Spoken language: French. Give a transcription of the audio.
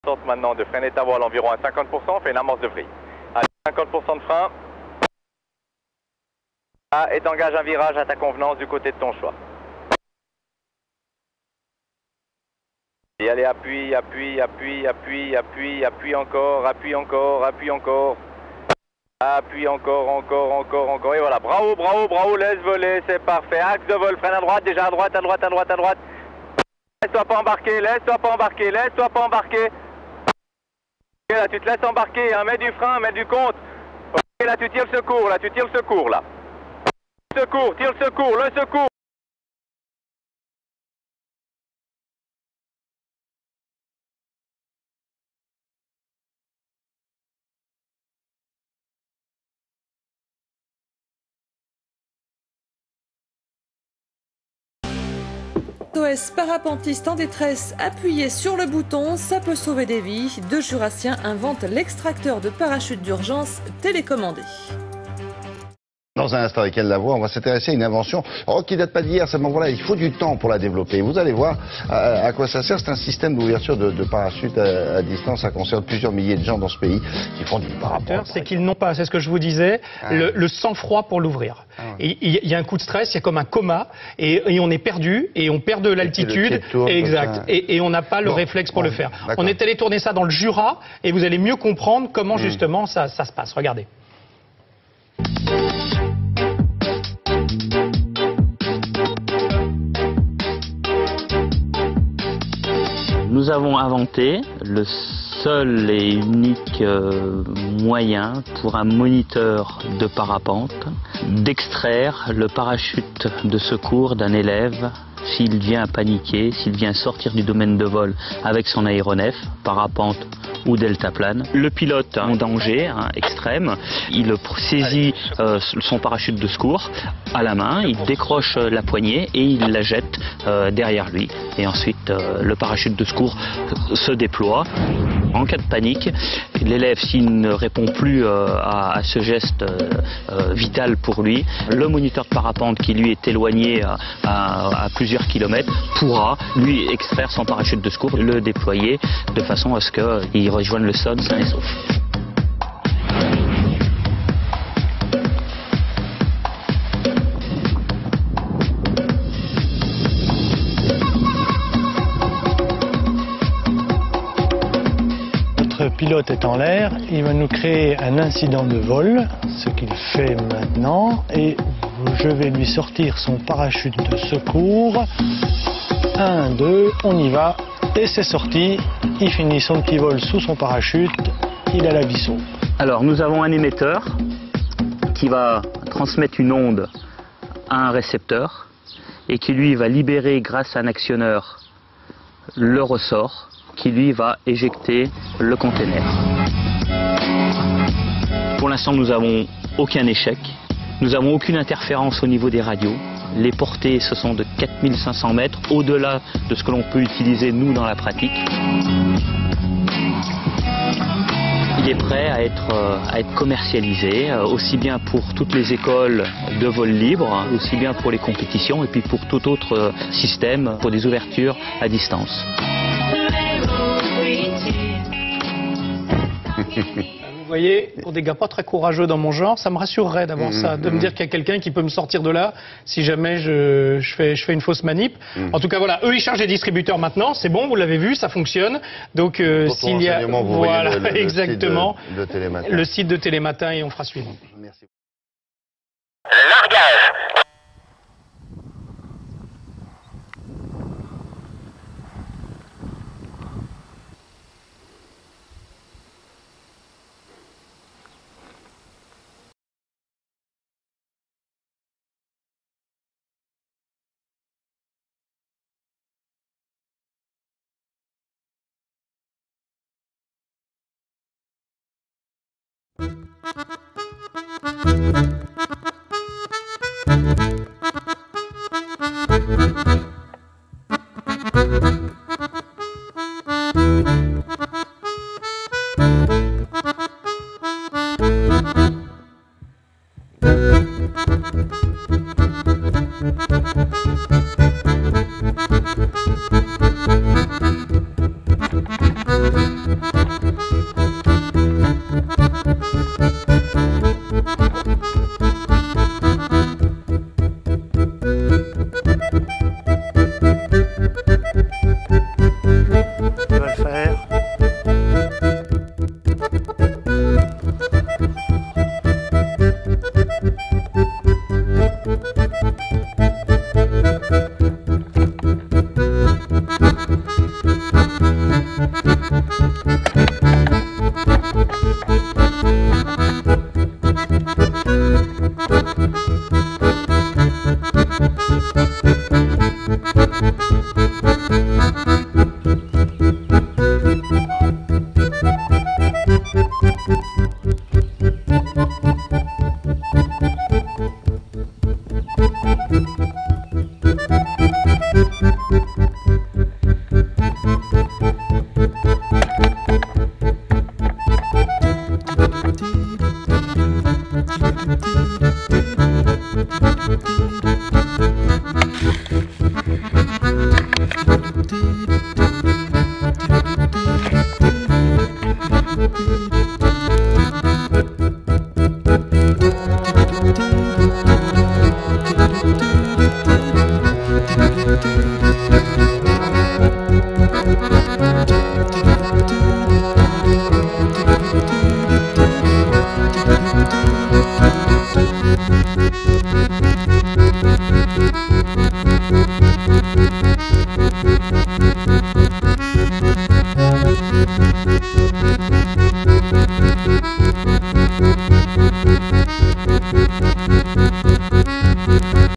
Tente maintenant de freiner ta voile environ à 50%, on fait une amorce de vrille. Allez, 50% de frein. Et t'engages un virage à ta convenance du côté de ton choix. Et allez, appuie, appuie, appuie, appuie, appuie, appuie encore, appuie encore, appuie encore. Appuie encore, encore, encore, encore. Et voilà, bravo, bravo, bravo, laisse voler, c'est parfait. Axe de vol, freine à droite, déjà à droite, à droite, à droite, à droite. Laisse-toi pas embarquer, laisse-toi pas embarquer, laisse-toi pas embarquer. Ok, là, tu te laisses embarquer, hein, mets du frein, mets du compte. Ok, là, tu tires le secours, là, tu tires le secours, là. Secours, tire le secours, le secours. SOS parapentiste en détresse, appuyez sur le bouton, ça peut sauver des vies. Deux Jurassiens inventent l'extracteur de parachute d'urgence télécommandé. Dans un instant avec Elle Lavoie, on va s'intéresser à une invention qui date pas d'hier, seulement voilà, il faut du temps pour la développer. Vous allez voir à quoi ça sert. C'est un système d'ouverture de parachute à distance. Ça concerne plusieurs milliers de gens dans ce pays qui font du parapente. C'est qu'ils n'ont pas, c'est ce que je vous disais, le sang-froid pour l'ouvrir. Il y a un coup de stress, il y a comme un coma, et on est perdu, et on perd de l'altitude. Exact. Et on n'a pas le réflexe pour le faire. On est allé tourner ça dans le Jura, et vous allez mieux comprendre comment justement ça se passe. Regardez. Nous avons inventé le seul et unique moyen pour un moniteur de parapente d'extraire le parachute de secours d'un élève s'il vient paniquer, s'il vient sortir du domaine de vol avec son aéronef, parapente ou deltaplane. Le pilote en danger extrême, il saisit son parachute de secours à la main, il décroche la poignée et il la jette derrière lui. Et ensuite, le parachute de secours se déploie. En cas de panique, l'élève, s'il ne répond plus à ce geste vital pour lui, le moniteur de parapente qui lui est éloigné à plusieurs kilomètres pourra lui extraire son parachute de secours, le déployer de façon à ce qu'il rejoigne le sol sain et sauf. Notre pilote est en l'air, il va nous créer un incident de vol, ce qu'il fait maintenant, et je vais lui sortir son parachute de secours. 1, 2, on y va, et c'est sorti. Il finit son petit vol sous son parachute, il a la vie sauve. Alors nous avons un émetteur qui va transmettre une onde à un récepteur et qui lui va libérer grâce à un actionneur le ressort qui lui va éjecter le container. Pour l'instant nous n'avons aucun échec, nous n'avons aucune interférence au niveau des radios. Les portées ce sont de 4500 mètres, au-delà de ce que l'on peut utiliser nous dans la pratique. Il est prêt à être commercialisé, aussi bien pour toutes les écoles de vol libre, aussi bien pour les compétitions et puis pour tout autre système, pour des ouvertures à distance. Vous voyez, pour des gars pas très courageux dans mon genre, ça me rassurerait d'avoir ça, de me dire qu'il y a quelqu'un qui peut me sortir de là si jamais je fais une fausse manip. En tout cas, voilà, eux ils chargent les distributeurs maintenant, c'est bon, vous l'avez vu, ça fonctionne. Donc s'il y a, voilà, exactement, le site de Télématin et on fera suivre. Merci. Largage.